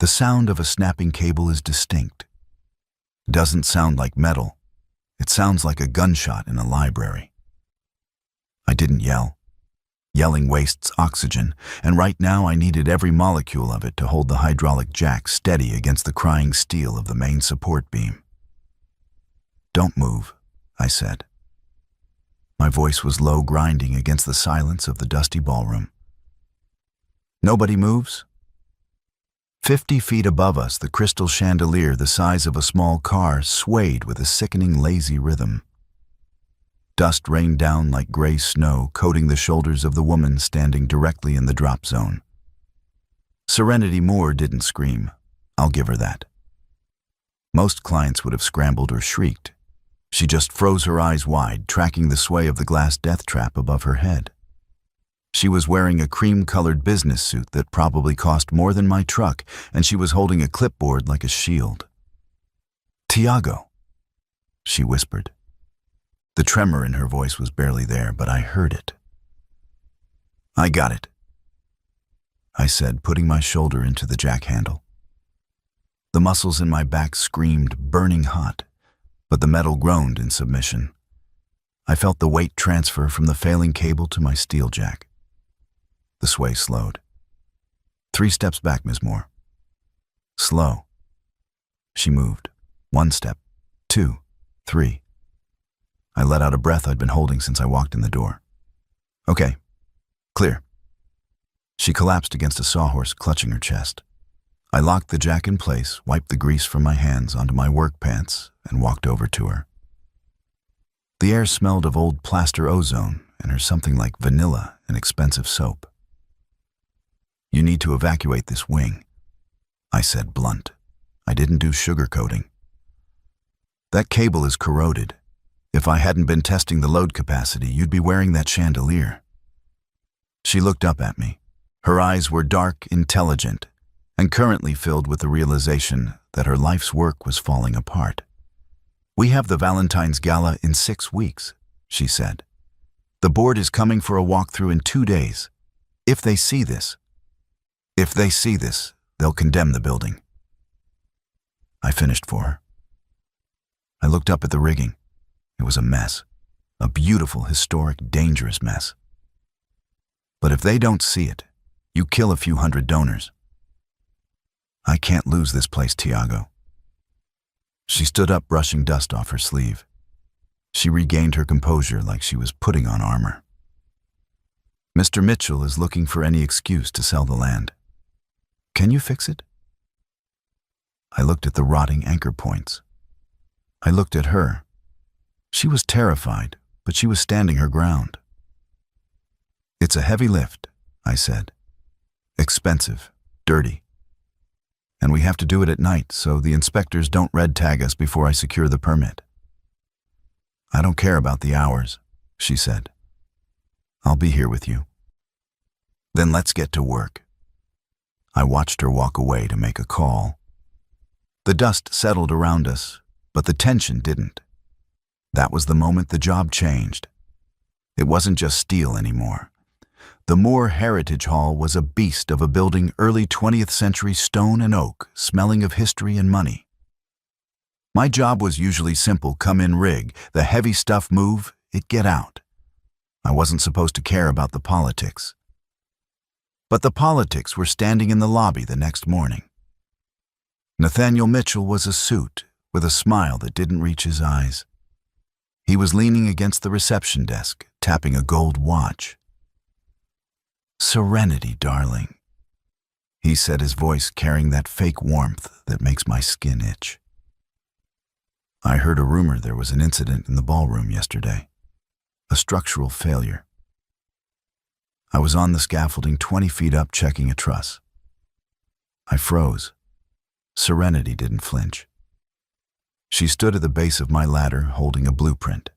The sound of a snapping cable is distinct. It doesn't sound like metal. It sounds like a gunshot in a library. I didn't yell. Yelling wastes oxygen, and right now I needed every molecule of it to hold the hydraulic jack steady against the crying steel of the main support beam. "Don't move," I said. My voice was low, grinding against the silence of the dusty ballroom. "Nobody moves?" 50 feet above us, the crystal chandelier the size of a small car swayed with a sickening, lazy rhythm. Dust rained down like gray snow, coating the shoulders of the woman standing directly in the drop zone. Serenity Moore didn't scream. I'll give her that. Most clients would have scrambled or shrieked. She just froze her eyes wide, tracking the sway of the glass death trap above her head. She was wearing a cream-colored business suit that probably cost more than my truck, and she was holding a clipboard like a shield. "Tiago," she whispered. The tremor in her voice was barely there, but I heard it. "I got it," I said, putting my shoulder into the jack handle. The muscles in my back screamed, burning hot, but the metal groaned in submission. I felt the weight transfer from the failing cable to my steel jack. The sway slowed. 3 steps back, Ms. Moore. Slow. She moved. 1 step, 2, 3. I let out a breath I'd been holding since I walked in the door. "Okay, clear." She collapsed against a sawhorse, clutching her chest. I locked the jack in place, wiped the grease from my hands onto my work pants, and walked over to her. The air smelled of old plaster ozone and her something like vanilla and expensive soap. "You need to evacuate this wing," I said, blunt. I didn't do sugarcoating. "That cable is corroded. If I hadn't been testing the load capacity, you'd be wearing that chandelier." She looked up at me. Her eyes were dark, intelligent, and currently filled with the realization that her life's work was falling apart. "We have the Valentine's Gala in 6 weeks," she said. "The board is coming for a walkthrough in 2 days. If they see this, they'll condemn the building." I finished for her. I looked up at the rigging. It was a mess. A beautiful, historic, dangerous mess. "But if they don't see it, you kill a few hundred donors." "I can't lose this place, Tiago." She stood up, brushing dust off her sleeve. She regained her composure like she was putting on armor. "Mr. Mitchell is looking for any excuse to sell the land. Can you fix it?" I looked at the rotting anchor points. I looked at her. She was terrified, but she was standing her ground. "It's a heavy lift," I said. "Expensive, dirty. And we have to do it at night, so the inspectors don't red tag us before I secure the permit." "I don't care about the hours," she said. "I'll be here with you." "Then let's get to work." I watched her walk away to make a call. The dust settled around us, but the tension didn't. That was the moment the job changed. It wasn't just steel anymore. The Moore Heritage Hall was a beast of a building, early 20th century stone and oak, smelling of history and money. My job was usually simple: come in, rig, the heavy stuff move, it get out. I wasn't supposed to care about the politics. But the politics were standing in the lobby the next morning. Nathaniel Mitchell was a suit with a smile that didn't reach his eyes. He was leaning against the reception desk, tapping a gold watch. "Serenity, darling," he said, his voice carrying that fake warmth that makes my skin itch. "I heard a rumor there was an incident in the ballroom yesterday. A structural failure." I was on the scaffolding 20 feet up, checking a truss. I froze. Serenity didn't flinch. She stood at the base of my ladder, holding a blueprint.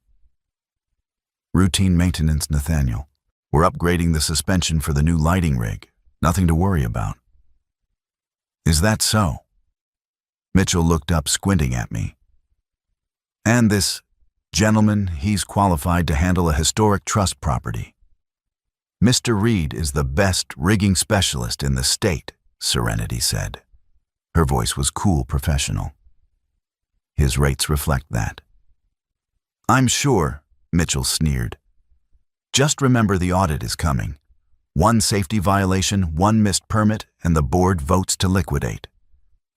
"Routine maintenance, Nathaniel. We're upgrading the suspension for the new lighting rig. Nothing to worry about." "Is that so?" Mitchell looked up, squinting at me. "And this gentleman, he's qualified to handle a historic trust property. Mr. Reed is the best rigging specialist in the state," Serenity said. Her voice was cool, professional. His rates reflect that. I'm sure, Mitchell sneered. Just remember the audit is coming. One safety violation, one missed permit, and the board votes to liquidate.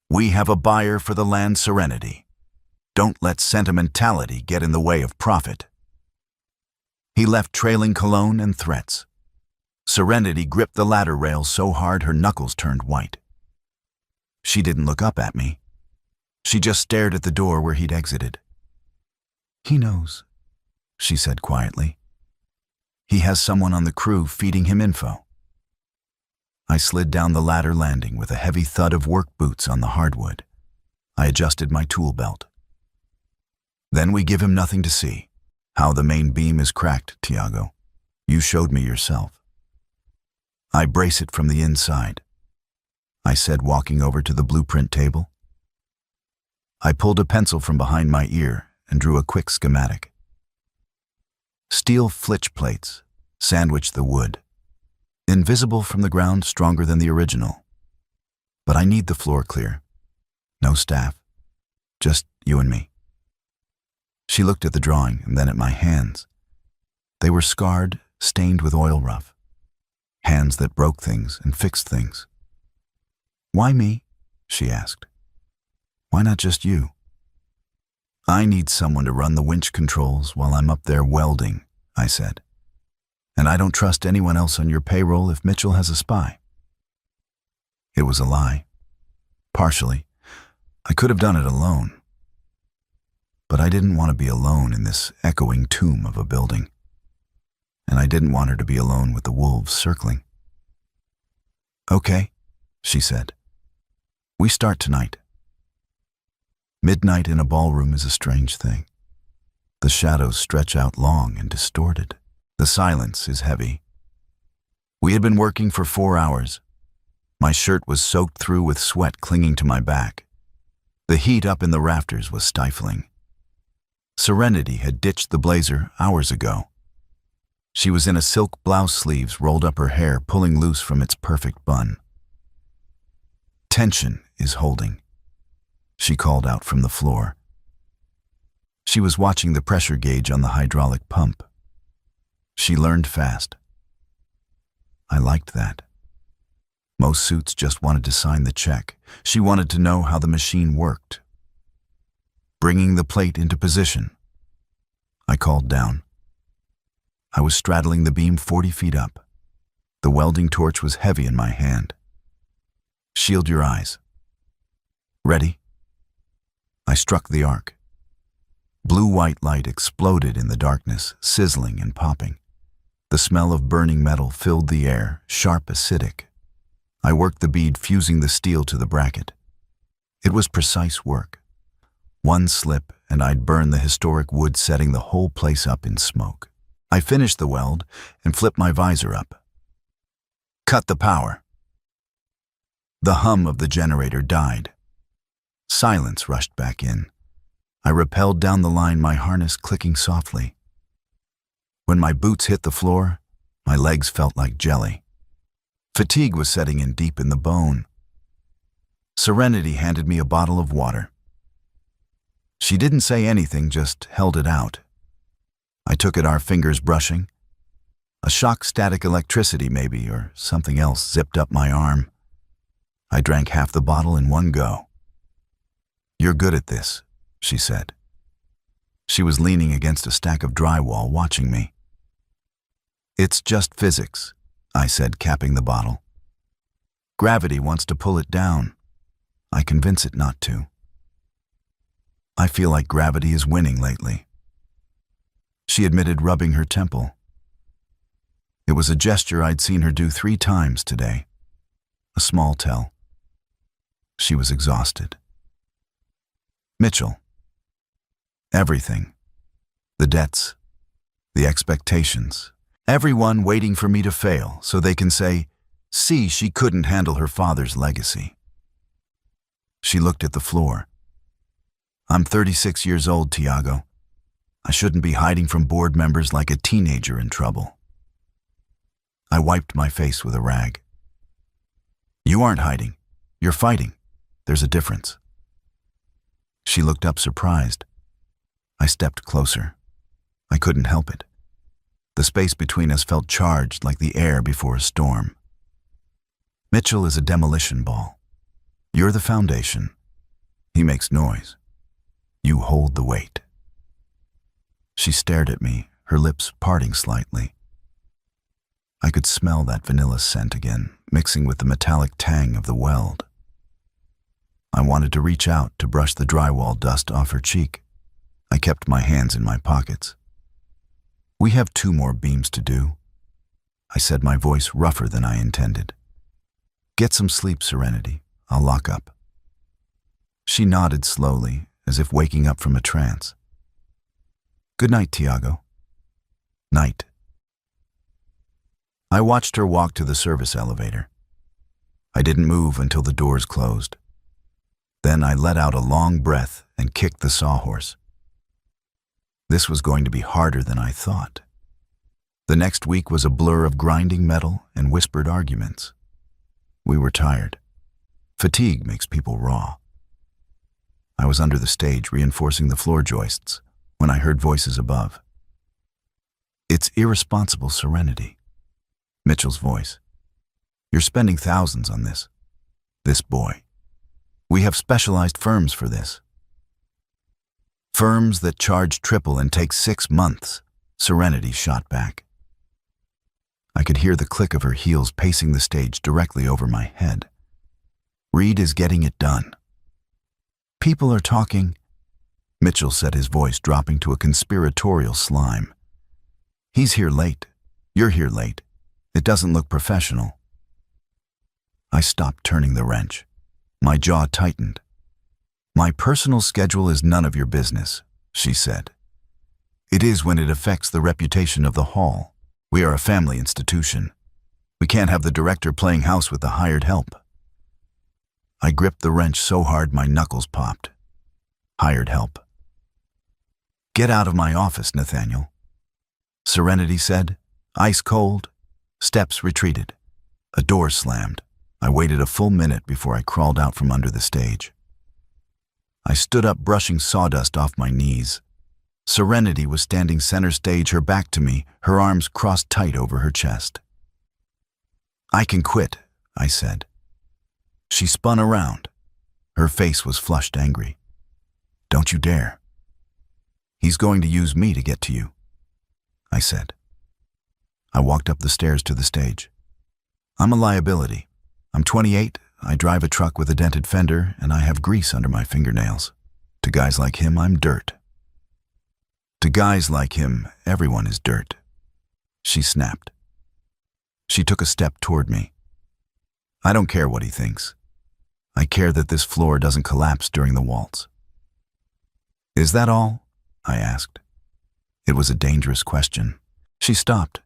We have a buyer for the land Serenity. Don't let sentimentality get in the way of profit. He left trailing cologne and threats. Serenity gripped the ladder rail so hard her knuckles turned white. She didn't look up at me. She just stared at the door where he'd exited. He knows, she said quietly. He has someone on the crew feeding him info. I slid down the ladder landing with a heavy thud of work boots on the hardwood. I adjusted my tool belt. Then we give him nothing to see. How the main beam is cracked, Tiago. You showed me yourself. I brace it from the inside, I said, walking over to the blueprint table. I pulled a pencil from behind my ear and drew a quick schematic. Steel flitch plates sandwiched the wood. Invisible from the ground, stronger than the original. But I need the floor clear. No staff. Just you and me. She looked at the drawing and then at my hands. They were scarred, stained with oil rough. Hands that broke things and fixed things. Why me? She asked. Why not just you? I need someone to run the winch controls while I'm up there welding, I said. And I don't trust anyone else on your payroll if Mitchell has a spy. It was a lie. Partially. I could have done it alone. But I didn't want to be alone in this echoing tomb of a building. And I didn't want her to be alone with the wolves circling. Okay, she said. We start tonight. Midnight in a ballroom is a strange thing. The shadows stretch out long and distorted. The silence is heavy. We had been working for 4 hours. My shirt was soaked through with sweat clinging to my back. The heat up in the rafters was stifling. Serenity had ditched the blazer hours ago. She was in a silk blouse sleeves, rolled up her hair, pulling loose from its perfect bun. Tension is holding, she called out from the floor. She was watching the pressure gauge on the hydraulic pump. She learned fast. I liked that. Most suits just wanted to sign the check. She wanted to know how the machine worked. Bringing the plate into position. I called down. I was straddling the beam 40 feet up. The welding torch was heavy in my hand. Shield your eyes. Ready? I struck the arc. Blue-white light exploded in the darkness, sizzling and popping. The smell of burning metal filled the air, sharp, acidic. I worked the bead, fusing the steel to the bracket. It was precise work. One slip, and I'd burn the historic wood, setting the whole place up in smoke. I finished the weld and flipped my visor up. Cut the power. The hum of the generator died. Silence rushed back in. I rappelled down the line, my harness clicking softly. When my boots hit the floor, my legs felt like jelly. Fatigue was setting in deep in the bone. Serenity handed me a bottle of water. She didn't say anything, just held it out. I took it, our fingers brushing. A shock static electricity maybe, or something else zipped up my arm. I drank half the bottle in one go. You're good at this, she said. She was leaning against a stack of drywall, watching me. It's just physics, I said, capping the bottle. Gravity wants to pull it down. I convince it not to. I feel like gravity is winning lately. She admitted, rubbing her temple. It was a gesture I'd seen her do 3 times today. A small tell. She was exhausted. Mitchell. Everything. The debts. The expectations. Everyone waiting for me to fail so they can say, see, she couldn't handle her father's legacy. She looked at the floor. I'm 36 years old, Tiago. I shouldn't be hiding from board members like a teenager in trouble. I wiped my face with a rag. You aren't hiding. You're fighting. There's a difference." She looked up surprised. I stepped closer. I couldn't help it. The space between us felt charged like the air before a storm. "Mitchell is a demolition ball. You're the foundation. He makes noise. You hold the weight." She stared at me, her lips parting slightly. I could smell that vanilla scent again, mixing with the metallic tang of the weld. I wanted to reach out to brush the drywall dust off her cheek. I kept my hands in my pockets. "We have 2 more beams to do," I said, my voice rougher than I intended. "Get some sleep, Serenity. I'll lock up." She nodded slowly, as if waking up from a trance. "Good night, Tiago." "Night." I watched her walk to the service elevator. I didn't move until the doors closed. Then I let out a long breath and kicked the sawhorse. This was going to be harder than I thought. The next week was a blur of grinding metal and whispered arguments. We were tired. Fatigue makes people raw. I was under the stage reinforcing the floor joists when I heard voices above. "It's irresponsible, Serenity." Mitchell's voice. "You're spending thousands on this. This boy. We have specialized firms for this." "Firms that charge triple and take 6 months, Serenity shot back. I could hear the click of her heels pacing the stage directly over my head. "Reed is getting it done." "People are talking," Mitchell said, his voice dropping to a conspiratorial slime. "He's here late. You're here late. It doesn't look professional." I stopped turning the wrench. My jaw tightened. "My personal schedule is none of your business," she said. "It is when it affects the reputation of the hall. We are a family institution. We can't have the director playing house with the hired help." I gripped the wrench so hard my knuckles popped. Hired help. "Get out of my office, Nathaniel," Serenity said, ice cold. Steps retreated. A door slammed. I waited a full minute before I crawled out from under the stage. I stood up, brushing sawdust off my knees. Serenity was standing center stage, her back to me, her arms crossed tight over her chest. "I can quit," I said. She spun around. Her face was flushed angry. "Don't you dare. He's going to use me to get to you," I said. I walked up the stairs to the stage. "I'm a liability. I'm 28, I drive a truck with a dented fender, and I have grease under my fingernails. To guys like him, I'm dirt." "To guys like him, everyone is dirt," she snapped. She took a step toward me. "I don't care what he thinks. I care that this floor doesn't collapse during the waltz." "Is that all?" I asked. It was a dangerous question. She stopped.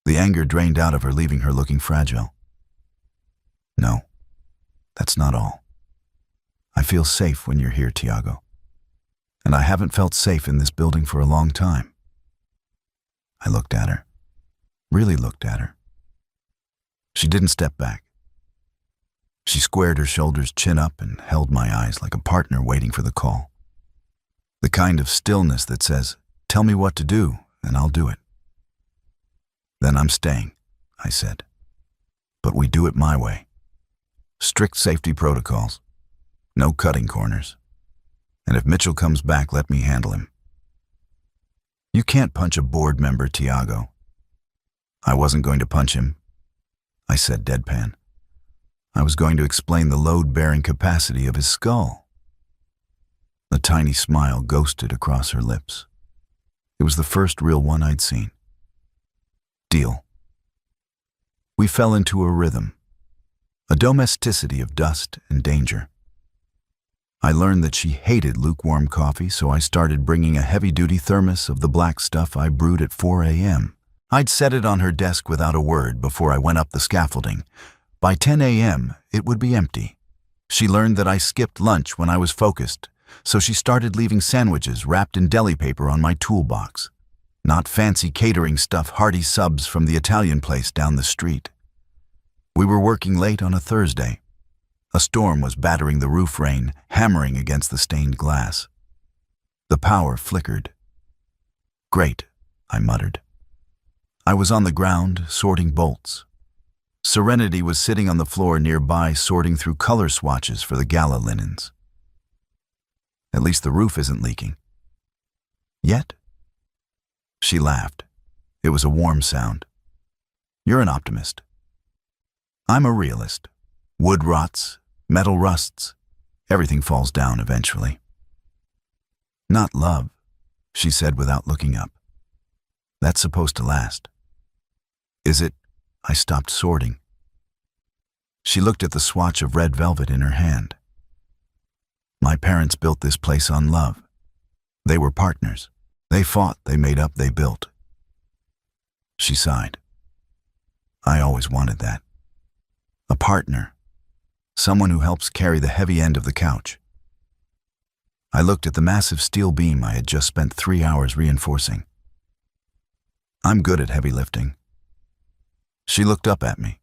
The anger drained out of her, leaving her looking fragile. "No, that's not all. I feel safe when you're here, Tiago. And I haven't felt safe in this building for a long time." I looked at her. Really looked at her. She didn't step back. She squared her shoulders, chin up, and held my eyes like a partner waiting for the call. The kind of stillness that says, "Tell me what to do, and I'll do it." "Then I'm staying," I said. "But we do it my way. Strict safety protocols. No cutting corners. And if Mitchell comes back, let me handle him." "You can't punch a board member, Tiago." "I wasn't going to punch him," I said deadpan. "I was going to explain the load-bearing capacity of his skull." A tiny smile ghosted across her lips. It was the first real one I'd seen. "Deal." We fell into a rhythm, a domesticity of dust and danger. I learned that she hated lukewarm coffee, so I started bringing a heavy-duty thermos of the black stuff I brewed at 4 a.m. I'd set it on her desk without a word before I went up the scaffolding. By 10 a.m., it would be empty. She learned that I skipped lunch when I was focused, so she started leaving sandwiches wrapped in deli paper on my toolbox. Not fancy catering stuff, hearty subs from the Italian place down the street. We were working late on a Thursday. A storm was battering the roof rain, hammering against the stained glass. The power flickered. "Great," I muttered. I was on the ground, sorting bolts. Serenity was sitting on the floor nearby, sorting through color swatches for the gala linens. "At least the roof isn't leaking." "Yet?" She laughed. It was a warm sound. "You're an optimist." "I'm a realist. Wood rots, metal rusts. Everything falls down eventually." "Not love," she said without looking up. "That's supposed to last." "Is it?" I stopped sorting. She looked at the swatch of red velvet in her hand. "My parents built this place on love. They were partners. They fought, they made up, they built." She sighed. "I always wanted that. A partner. Someone who helps carry the heavy end of the couch." I looked at the massive steel beam I had just spent 3 hours reinforcing. "I'm good at heavy lifting." She looked up at me.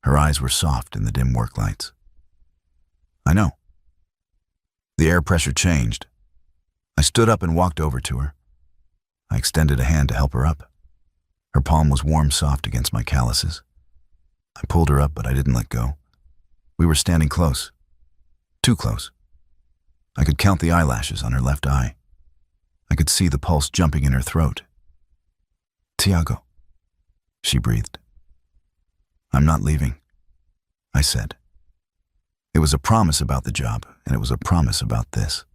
Her eyes were soft in the dim work lights. "I know." The air pressure changed. I stood up and walked over to her. I extended a hand to help her up. Her palm was warm, soft against my calluses. I pulled her up, but I didn't let go. We were standing close. Too close. I could count the eyelashes on her left eye. I could see the pulse jumping in her throat. "Tiago," she breathed. "I'm not leaving," I said. It was a promise about the job, and it was a promise about this.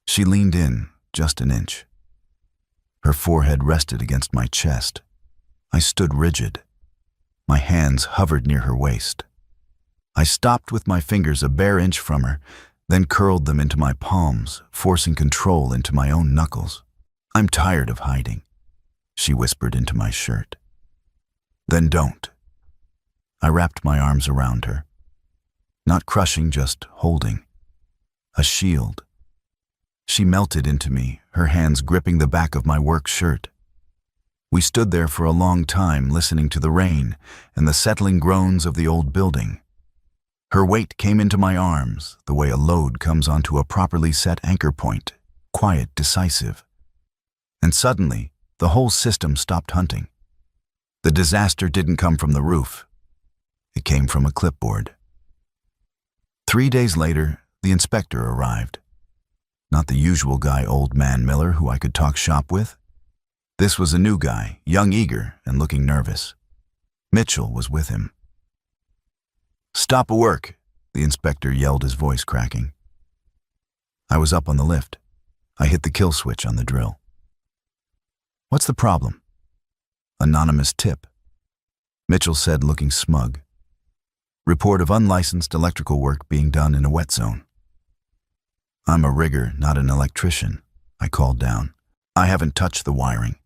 She leaned in just an inch. Her forehead rested against my chest. I stood rigid. My hands hovered near her waist. I stopped with my fingers a bare inch from her, then curled them into my palms, forcing control into my own knuckles. "I'm tired of hiding," she whispered into my shirt. "Then don't." I wrapped my arms around her. Not crushing, just holding. A shield. She melted into me, her hands gripping the back of my work shirt. We stood there for a long time, listening to the rain and the settling groans of the old building. Her weight came into my arms, the way a load comes onto a properly set anchor point, quiet, decisive. And suddenly, the whole system stopped hunting. The disaster didn't come from the roof. It came from a clipboard. 3 days later, the inspector arrived. Not the usual guy, Old Man Miller, who I could talk shop with. This was a new guy, young, eager, and looking nervous. Mitchell was with him. "Stop work," the inspector yelled, his voice cracking. I was up on the lift. I hit the kill switch on the drill. "What's the problem?" "Anonymous tip," Mitchell said, looking smug. "Report of unlicensed electrical work being done in a wet zone." "I'm a rigger, not an electrician," I called down. "I haven't touched the wiring."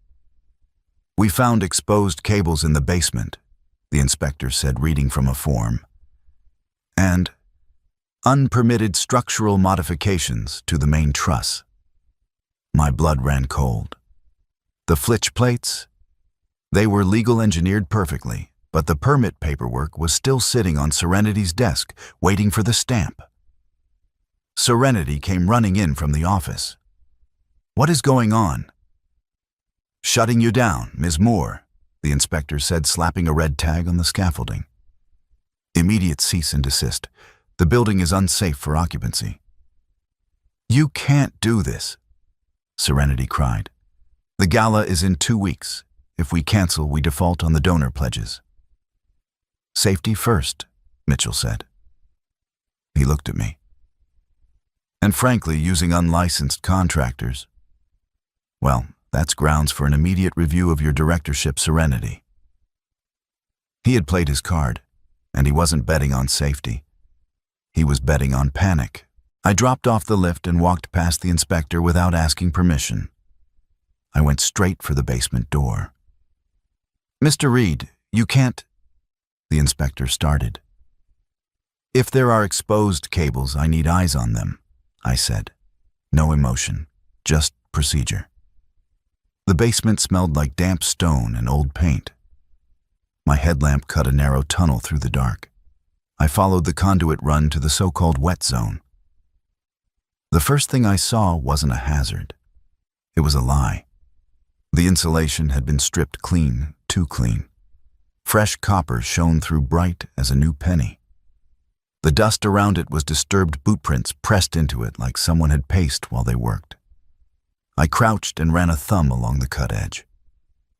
"We found exposed cables in the basement," the inspector said, reading from a form. "And unpermitted structural modifications to the main truss." My blood ran cold. The flitch plates? They were legal engineered perfectly, but the permit paperwork was still sitting on Serenity's desk, waiting for the stamp. Serenity came running in from the office. "What is going on?" "Shutting you down, Ms. Moore," the inspector said, slapping a red tag on the scaffolding. "Immediate cease and desist. The building is unsafe for occupancy." "You can't do this," Serenity cried. "The gala is in 2 weeks. If we cancel, we default on the donor pledges." "Safety first," Mitchell said. He looked at me. "And frankly, using unlicensed contractors, well, that's grounds for an immediate review of your directorship, Serenity." He had played his card, and he wasn't betting on safety. He was betting on panic. I dropped off the lift and walked past the inspector without asking permission. I went straight for the basement door. "Mr. Reed, you can't..." the inspector started. "If there are exposed cables, I need eyes on them," I said. No emotion, just procedure. The basement smelled like damp stone and old paint. My headlamp cut a narrow tunnel through the dark. I followed the conduit run to the so-called wet zone. The first thing I saw wasn't a hazard. It was a lie. The insulation had been stripped clean, too clean. Fresh copper shone through bright as a new penny. The dust around it was disturbed bootprints pressed into it like someone had paced while they worked. I crouched and ran a thumb along the cut edge.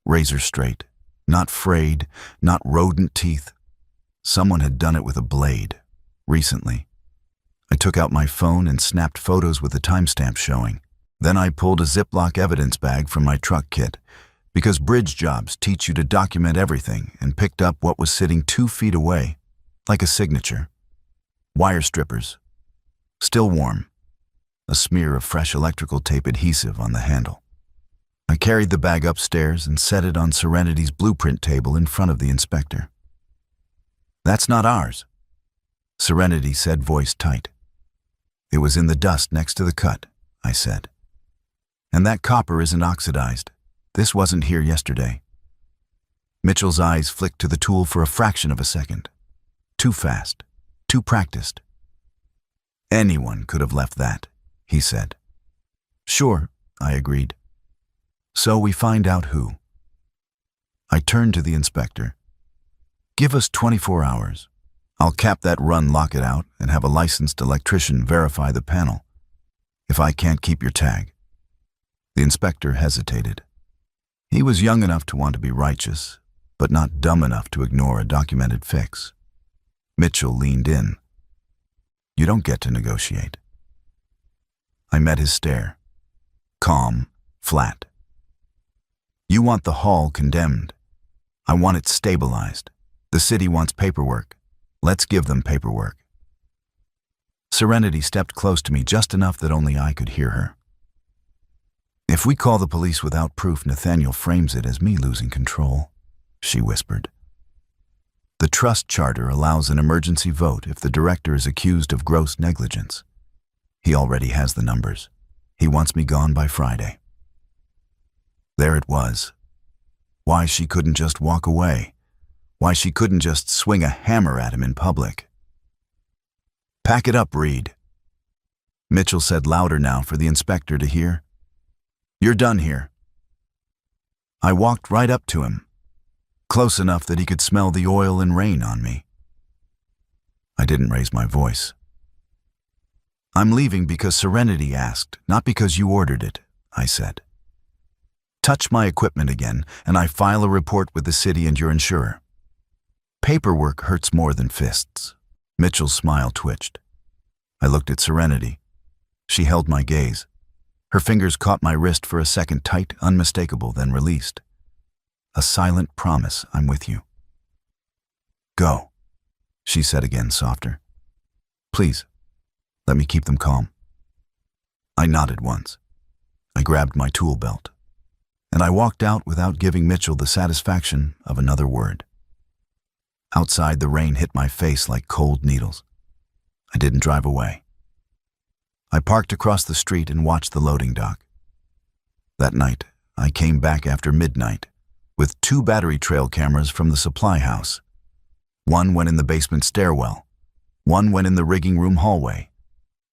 Razor straight, not frayed, not rodent teeth. Someone had done it with a blade, recently. I took out my phone and snapped photos with the timestamp showing. Then I pulled a Ziploc evidence bag from my truck kit, because bridge jobs teach you to document everything, and picked up what was sitting 2 feet away, like a signature. Wire strippers. Still warm. A smear of fresh electrical tape adhesive on the handle. I carried the bag upstairs and set it on Serenity's blueprint table in front of the inspector. "That's not ours," Serenity said, voice tight. "It was in the dust next to the cut," I said. "And that copper isn't oxidized. This wasn't here yesterday." Mitchell's eyes flicked to the tool for a fraction of a second. Too fast. Too practiced. "Anyone could have left that," he said. "Sure," I agreed. "So we find out who." I turned to the inspector. "Give us 24 hours. I'll cap that run, lock it out, and have a licensed electrician verify the panel. If I can't keep your tag." The inspector hesitated. He was young enough to want to be righteous, but not dumb enough to ignore a documented fix. Mitchell leaned in. "You don't get to negotiate." I met his stare. Calm, flat. "You want the hall condemned. I want it stabilized. The city wants paperwork. Let's give them paperwork." Serenity stepped close to me just enough that only I could hear her. "If we call the police without proof, Nathaniel frames it as me losing control," she whispered. "The trust charter allows an emergency vote if the director is accused of gross negligence. He already has the numbers. He wants me gone by Friday." There it was. Why she couldn't just walk away. Why she couldn't just swing a hammer at him in public. "Pack it up, Reed," Mitchell said louder now for the inspector to hear. "You're done here." I walked right up to him, close enough that he could smell the oil and rain on me. I didn't raise my voice. "I'm leaving because Serenity asked, not because you ordered it," I said. "Touch my equipment again, and I file a report with the city and your insurer. Paperwork hurts more than fists." Mitchell's smile twitched. I looked at Serenity. She held my gaze. Her fingers caught my wrist for a second, tight, unmistakable, then released. A silent promise, "I'm with you." "Go," she said again, softer. "Please, let me keep them calm." I nodded once. I grabbed my tool belt. And I walked out without giving Mitchell the satisfaction of another word. Outside, the rain hit my face like cold needles. I didn't drive away. I parked across the street and watched the loading dock. That night, I came back after midnight with 2 battery trail cameras from the supply house. One went in the basement stairwell. One went in the rigging room hallway.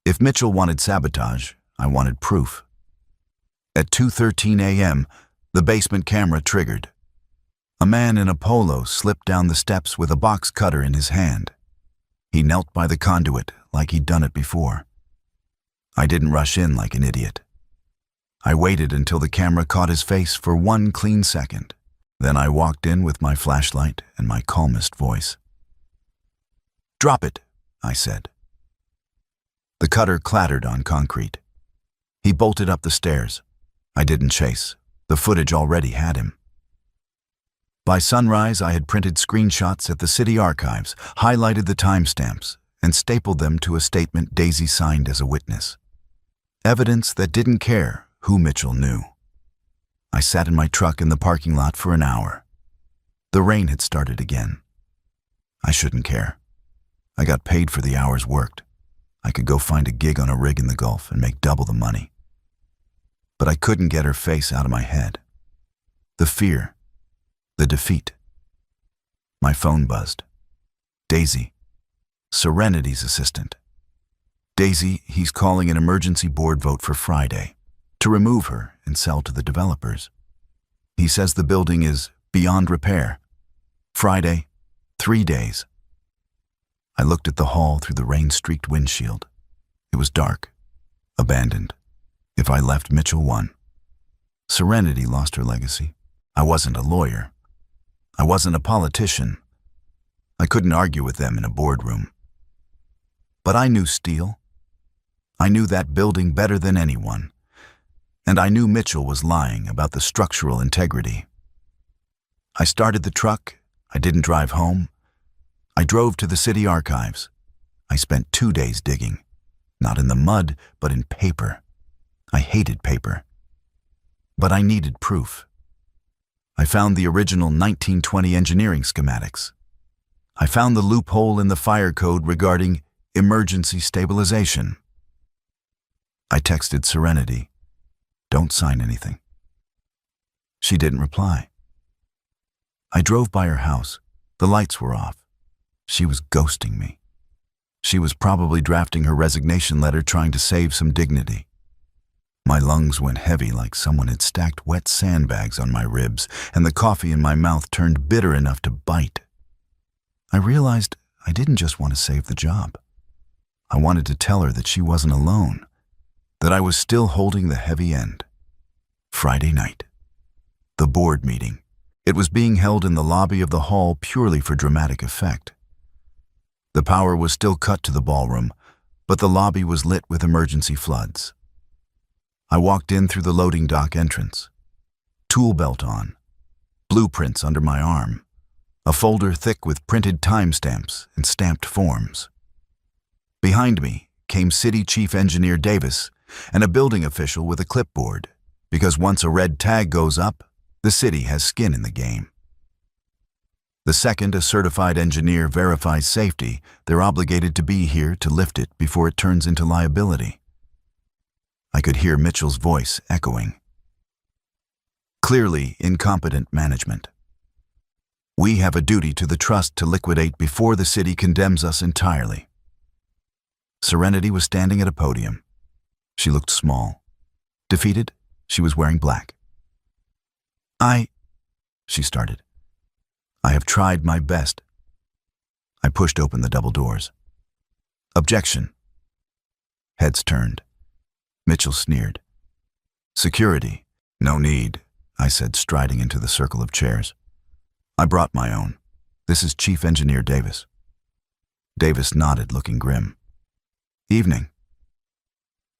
If Mitchell wanted sabotage, I wanted proof. At 2:13 a.m., the basement camera triggered. A man in a polo slipped down the steps with a box cutter in his hand. He knelt by the conduit like he'd done it before. I didn't rush in like an idiot. I waited until the camera caught his face for 1 clean second. Then I walked in with my flashlight and my calmest voice. "Drop it," I said. The cutter clattered on concrete. He bolted up the stairs. I didn't chase. The footage already had him. By sunrise, I had printed screenshots at the city archives, highlighted the timestamps, and stapled them to a statement Daisy signed as a witness. Evidence that didn't care who Mitchell knew. I sat in my truck in the parking lot for an hour. The rain had started again. I shouldn't care. I got paid for the hours worked. I could go find a gig on a rig in the Gulf and make double the money. But I couldn't get her face out of my head. The fear. The defeat. My phone buzzed. "Daisy." Serenity's assistant. Daisy, he's calling an emergency board vote for Friday to remove her and sell to the developers. He says the building is beyond repair. Friday, 3 days. I looked at the hall through the rain-streaked windshield. It was dark, abandoned. If I left, Mitchell won. Serenity lost her legacy. I wasn't a lawyer. I wasn't a politician. I couldn't argue with them in a boardroom. But I knew steel. I knew that building better than anyone. And I knew Mitchell was lying about the structural integrity. I started the truck. I didn't drive home. I drove to the city archives. I spent 2 days digging, not in the mud, but in paper. I hated paper. But I needed proof. I found the original 1920 engineering schematics. I found the loophole in the fire code regarding emergency stabilization. I texted Serenity, "Don't sign anything." She didn't reply. I drove by her house. The lights were off. She was ghosting me. She was probably drafting her resignation letter, trying to save some dignity. My lungs went heavy like someone had stacked wet sandbags on my ribs, and the coffee in my mouth turned bitter enough to bite. I realized I didn't just want to save the job. I wanted to tell her that she wasn't alone, that I was still holding the heavy end. Friday night. The board meeting. It was being held in the lobby of the hall purely for dramatic effect. The power was still cut to the ballroom, but the lobby was lit with emergency floods. I walked in through the loading dock entrance. Tool belt on. Blueprints under my arm. A folder thick with printed timestamps and stamped forms. Behind me came City Chief Engineer Davis and a building official with a clipboard, because once a red tag goes up, the city has skin in the game. The second a certified engineer verifies safety, they're obligated to be here to lift it before it turns into liability. I could hear Mitchell's voice echoing. Clearly incompetent management. We have a duty to the trust to liquidate before the city condemns us entirely. Serenity was standing at a podium. She looked small. Defeated, she was wearing black. She started. I have tried my best. I pushed open the double doors. Objection. Heads turned. Mitchell sneered. Security. No need, I said, striding into the circle of chairs. I brought my own. This is Chief Engineer Davis. Davis nodded, looking grim. Evening.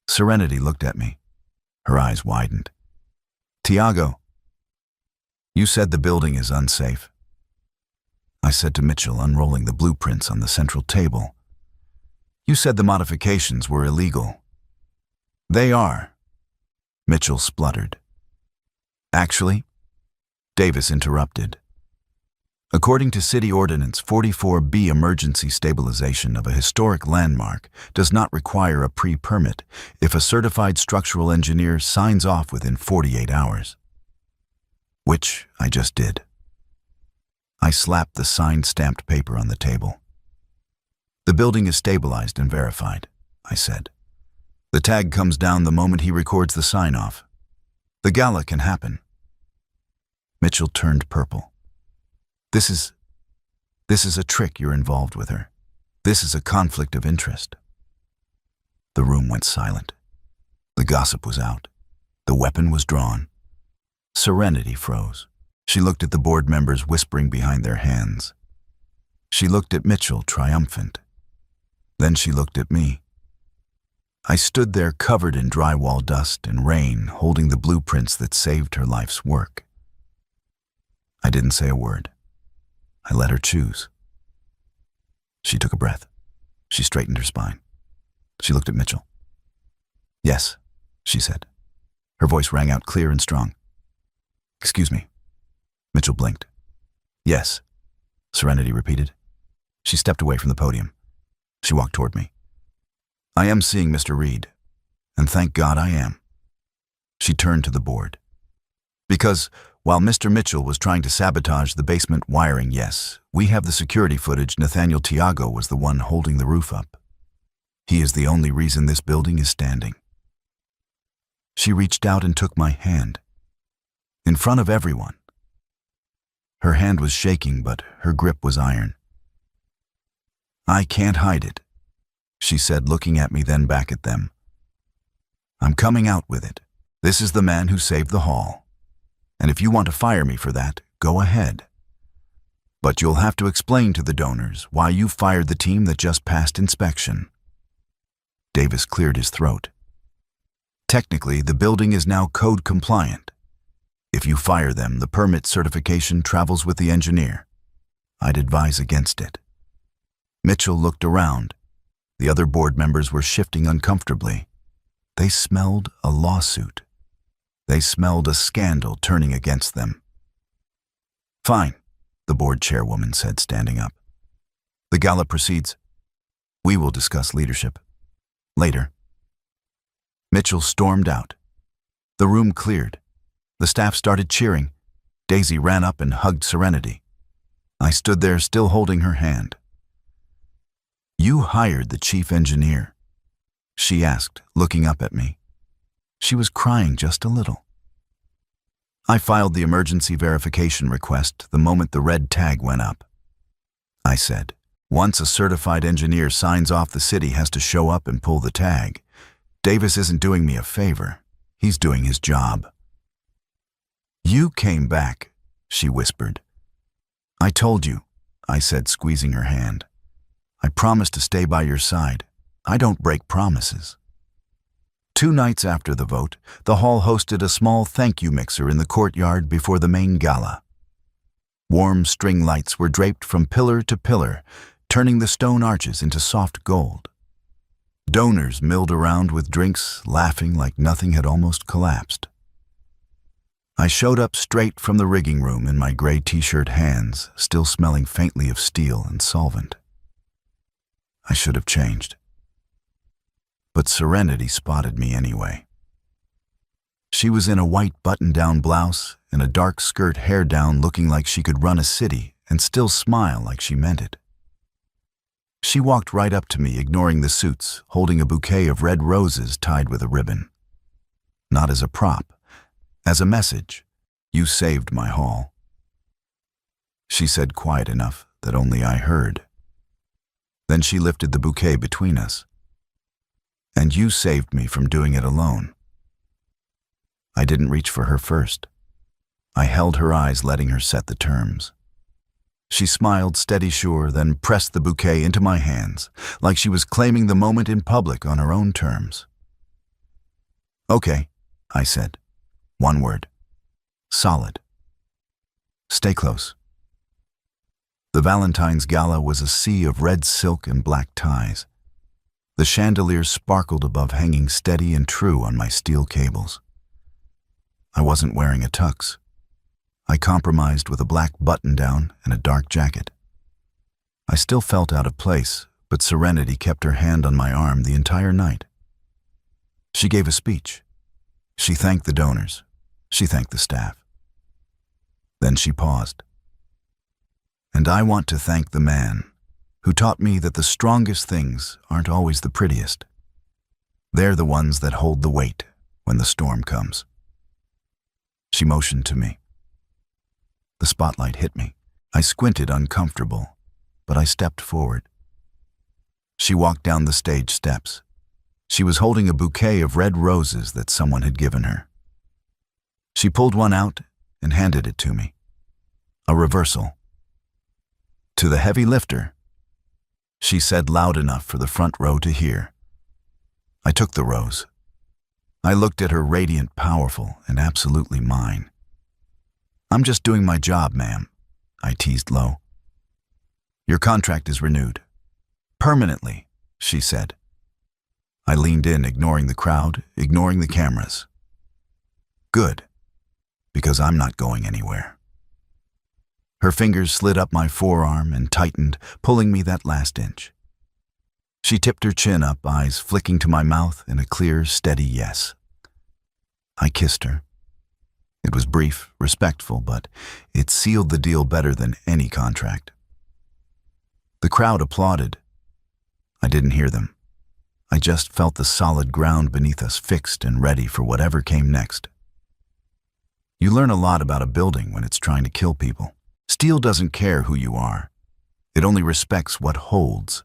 Serenity looked at me. Her eyes widened. Tiago, you said the building is unsafe. I said to Mitchell, unrolling the blueprints on the central table. You said the modifications were illegal. They are. Mitchell spluttered. Actually, Davis interrupted. According to City Ordinance 44B, emergency stabilization of a historic landmark does not require a pre-permit if a certified structural engineer signs off within 48 hours. Which I just did. I slapped the signed stamped paper on the table. The building is stabilized and verified, I said. The tag comes down the moment he records the sign-off. The gala can happen. Mitchell turned purple. This is a trick. You're involved with her. This is a conflict of interest. The room went silent. The gossip was out. The weapon was drawn. Serenity froze. She looked at the board members whispering behind their hands. She looked at Mitchell, triumphant. Then she looked at me. I stood there covered in drywall dust and rain, holding the blueprints that saved her life's work. I didn't say a word. I let her choose. She took a breath. She straightened her spine. She looked at Mitchell. Yes, she said. Her voice rang out clear and strong. Excuse me. Mitchell blinked. Yes, Serenity repeated. She stepped away from the podium. She walked toward me. I am seeing Mr. Reed, and thank God I am. She turned to the board. Because While Mr. Mitchell was trying to sabotage the basement wiring, yes, we have the security footage. Nathaniel Tiago was the one holding the roof up. He is the only reason this building is standing. She reached out and took my hand. In front of everyone. Her hand was shaking, but her grip was iron. I can't hide it, she said, looking at me, then back at them. I'm coming out with it. This is the man who saved the hall. And if you want to fire me for that, go ahead. But you'll have to explain to the donors why you fired the team that just passed inspection. Davis cleared his throat. Technically, the building is now code compliant. If you fire them, the permit certification travels with the engineer. I'd advise against it. Mitchell looked around. The other board members were shifting uncomfortably. They smelled a lawsuit. They smelled a scandal turning against them. Fine, the board chairwoman said, standing up. The gala proceeds. We will discuss leadership later. Mitchell stormed out. The room cleared. The staff started cheering. Daisy ran up and hugged Serenity. I stood there, still holding her hand. You hired the chief engineer, she asked, looking up at me. She was crying just a little. I filed the emergency verification request the moment the red tag went up. I said, once a certified engineer signs off, the city has to show up and pull the tag. Davis isn't doing me a favor. He's doing his job. You came back, she whispered. I told you, I said, squeezing her hand. I promised to stay by your side. I don't break promises. 2 nights after the vote, the hall hosted a small thank you mixer in the courtyard before the main gala. Warm string lights were draped from pillar to pillar, turning the stone arches into soft gold. Donors milled around with drinks, laughing like nothing had almost collapsed. I showed up straight from the rigging room in my gray t-shirt, hands still smelling faintly of steel and solvent. I should have changed. But Serenity spotted me anyway. She was in a white button-down blouse and a dark skirt, hair down, looking like she could run a city and still smile like she meant it. She walked right up to me, ignoring the suits, holding a bouquet of red roses tied with a ribbon. Not as a prop, as a message. You saved my hall. She said, quiet enough that only I heard. Then she lifted the bouquet between us. And you saved me from doing it alone. I didn't reach for her first. I held her eyes, letting her set the terms. She smiled, steady sure, then pressed the bouquet into my hands, like she was claiming the moment in public on her own terms. Okay, I said. One word. Solid. Stay close. The Valentine's Gala was a sea of red silk and black ties. The chandeliers sparkled above, hanging steady and true on my steel cables. I wasn't wearing a tux. I compromised with a black button-down and a dark jacket. I still felt out of place, but Serenity kept her hand on my arm the entire night. She gave a speech. She thanked the donors. She thanked the staff. Then she paused. And I want to thank the man who taught me that the strongest things aren't always the prettiest. They're the ones that hold the weight when the storm comes. She motioned to me. The spotlight hit me. I squinted, uncomfortable, but I stepped forward. She walked down the stage steps. She was holding a bouquet of red roses that someone had given her. She pulled one out and handed it to me. A reversal. To the heavy lifter, she said loud enough for the front row to hear. I took the rose. I looked at her, radiant, powerful, and absolutely mine. I'm just doing my job, ma'am, I teased low. Your contract is renewed. Permanently, she said. I leaned in, ignoring the crowd, ignoring the cameras. Good, because I'm not going anywhere. Her fingers slid up my forearm and tightened, pulling me that last inch. She tipped her chin up, eyes flicking to my mouth in a clear, steady yes. I kissed her. It was brief, respectful, but it sealed the deal better than any contract. The crowd applauded. I didn't hear them. I just felt the solid ground beneath us, fixed and ready for whatever came next. You learn a lot about a building when it's trying to kill people. Steel doesn't care who you are. It only respects what holds.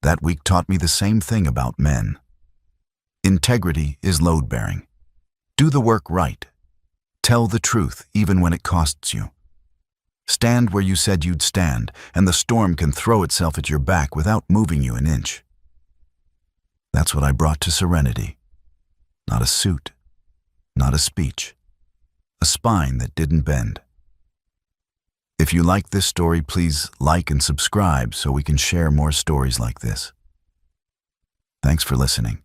That week taught me the same thing about men. Integrity is load-bearing. Do the work right. Tell the truth even when it costs you. Stand where you said you'd stand, and the storm can throw itself at your back without moving you an inch. That's what I brought to Serenity. Not a suit, not a speech, a spine that didn't bend. If you like this story, please like and subscribe so we can share more stories like this. Thanks for listening.